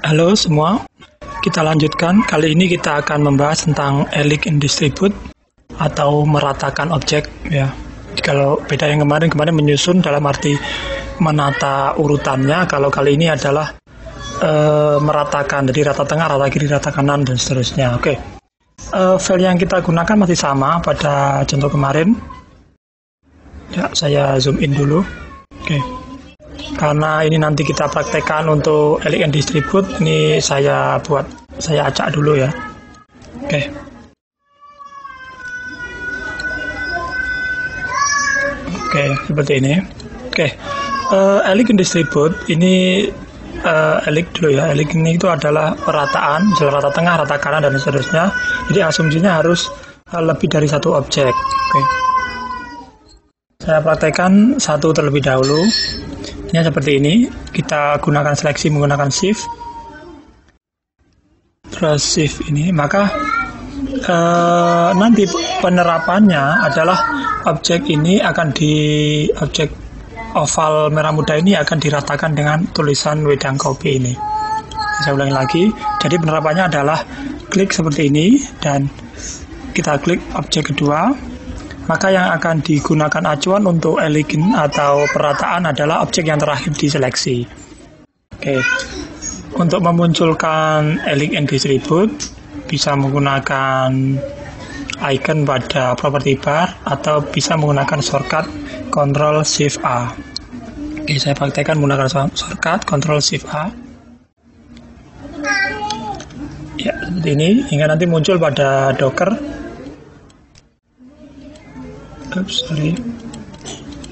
Halo semua, kita lanjutkan. Kali ini kita akan membahas tentang elix and distribute atau meratakan objek ya. Kalau beda yang kemarin menyusun dalam arti menata urutannya, kalau kali ini adalah meratakan, jadi rata tengah, rata kiri, rata kanan dan seterusnya. Oke. File yang kita gunakan masih sama pada contoh kemarin. Ya, saya zoom in dulu. Oke. Karena ini nanti kita praktekkan untuk elix and distribute, ini saya acak dulu ya. Oke. Oke, seperti ini. Oke. Elix and distribute ini elix dulu ya. Elix ini itu adalah perataan, misalnya rata tengah, rata kanan dan seterusnya. Jadi asumsinya harus lebih dari satu objek. Oke. Saya praktekkan satu terlebih dahulu. Ini seperti ini, kita gunakan seleksi menggunakan shift, terus shift ini, maka nanti penerapannya adalah objek oval merah muda ini akan diratakan dengan tulisan wedang kopi ini. Saya ulangi lagi, jadi penerapannya adalah klik seperti ini dan kita klik objek kedua. Maka yang akan digunakan acuan untuk elix atau perataan adalah objek yang terakhir diseleksi. Oke. Untuk memunculkan elix and distribute bisa menggunakan icon pada property bar atau bisa menggunakan shortcut Ctrl Shift A. Oke, saya praktekkan menggunakan shortcut Ctrl Shift A. Ya, seperti ini hingga nanti muncul pada Docker.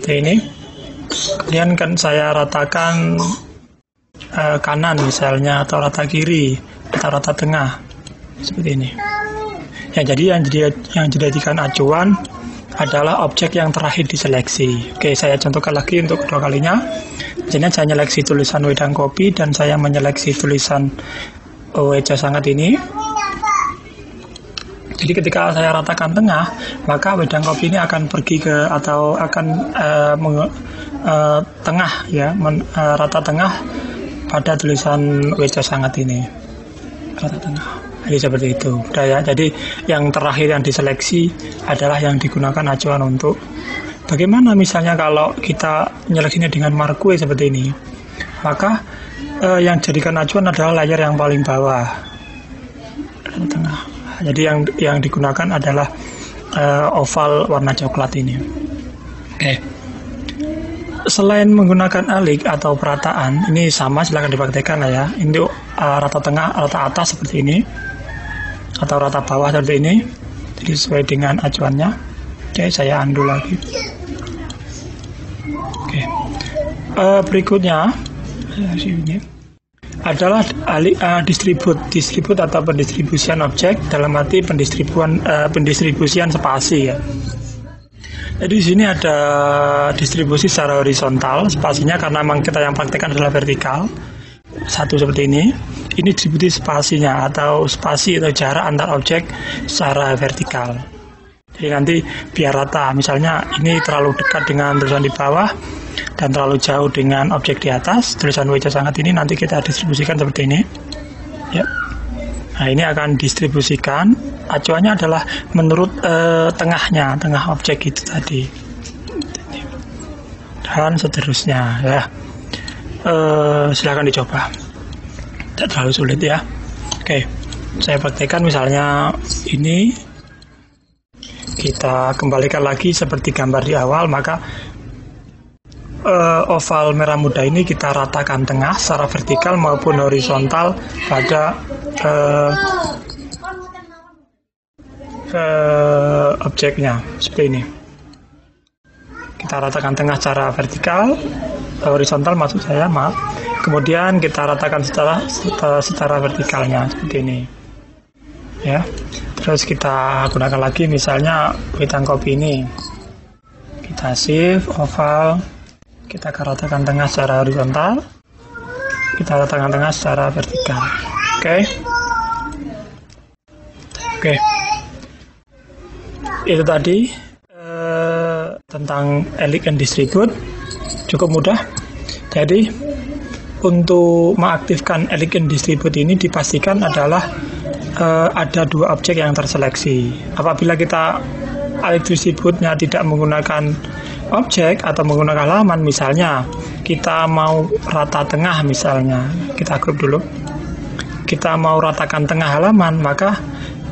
Ini kemudian kan saya ratakan kanan misalnya, atau rata kiri atau rata tengah seperti ini ya. Jadi yang dijadikan acuan adalah objek yang terakhir diseleksi. Oke, saya contohkan lagi untuk kedua kalinya. Jadi saya menyeleksi tulisan wedang kopi dan saya menyeleksi tulisan eja sangat ini. Jadi ketika saya ratakan tengah, maka wedang kopi ini akan pergi ke atau akan tengah ya, rata tengah pada tulisan weja sangat ini. Rata tengah. Jadi seperti itu. Udah ya. Jadi yang terakhir yang diseleksi adalah yang digunakan acuan untuk bagaimana misalnya kalau kita menyeleksinya dengan marquee seperti ini. Maka yang dijadikan acuan adalah layar yang paling bawah. Rata tengah. Jadi yang digunakan adalah oval warna coklat ini. Oke. Selain menggunakan elix atau perataan, ini sama, silahkan dipraktekkan lah ya. Ini rata tengah, rata atas seperti ini, atau rata bawah seperti ini. Jadi sesuai dengan acuannya. Oke, saya undo lagi. Oke. Berikutnya ini adalah distribute atau pendistribusian objek, dalam arti pendistribusian spasi ya. Jadi di sini ada distribusi secara horizontal spasinya, karena memang kita yang praktekkan adalah vertikal. Satu seperti ini distribusi spasinya atau spasi atau jarak antar objek secara vertikal. Jadi nanti biar rata, misalnya ini terlalu dekat dengan tulisan di bawah dan terlalu jauh dengan objek di atas, tulisan weja sangat ini nanti kita distribusikan seperti ini ya. Nah, ini akan distribusikan, acuannya adalah menurut tengah objek itu tadi dan seterusnya ya. Silahkan dicoba, tidak terlalu sulit ya. Oke, saya praktekkan misalnya ini. Kita kembalikan lagi seperti gambar di awal, maka oval merah muda ini kita ratakan tengah secara vertikal maupun horizontal pada objeknya seperti ini. Kita ratakan tengah secara vertikal, horizontal maksud saya, maaf. Kemudian kita ratakan secara vertikalnya seperti ini ya. Terus kita gunakan lagi misalnya wedang kopi ini, kita shift oval, kita ratakan tengah secara horizontal, kita ratakan tengah secara vertikal. Oke. Itu tadi tentang elix and distribute, cukup mudah. Jadi untuk mengaktifkan elegant distribute ini dipastikan adalah ada 2 objek yang terseleksi. Apabila kita elegant distribute-nya tidak menggunakan objek atau menggunakan halaman, misalnya kita mau rata tengah, misalnya kita grup dulu, kita mau ratakan tengah halaman, maka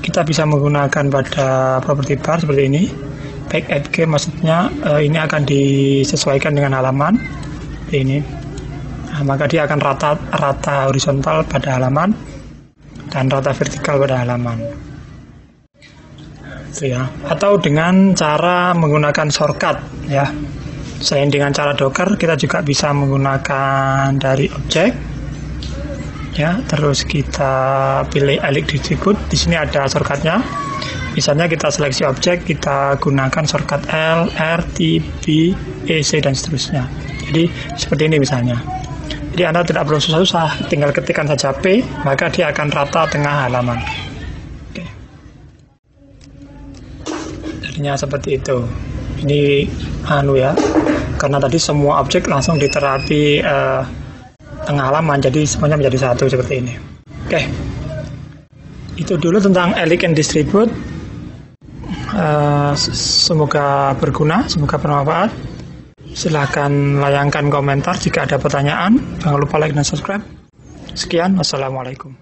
kita bisa menggunakan pada property bar seperti ini. Back FG maksudnya ini akan disesuaikan dengan halaman ini. Nah, maka dia akan rata horizontal pada halaman dan rata vertikal pada halaman. Itu ya. Atau dengan cara menggunakan shortcut ya. Selain dengan cara Docker, kita juga bisa menggunakan dari objek. Ya, terus kita pilih elegant distribute. Di sini ada shortcutnya. Misalnya kita seleksi objek, kita gunakan shortcut L, R, T, B, E, C, dan seterusnya. Jadi seperti ini misalnya. Jadi Anda tidak perlu susah-susah, tinggal ketikkan saja P, maka dia akan rata tengah halaman. Oke. Jadinya seperti itu. Ini ya, karena tadi semua objek langsung diterapi tengah halaman, jadi semuanya menjadi satu seperti ini. Oke. Itu dulu tentang elegant distribute. Semoga berguna, semoga bermanfaat. Silahkan layangkan komentar jika ada pertanyaan. Jangan lupa like dan subscribe. Sekian, wassalamualaikum.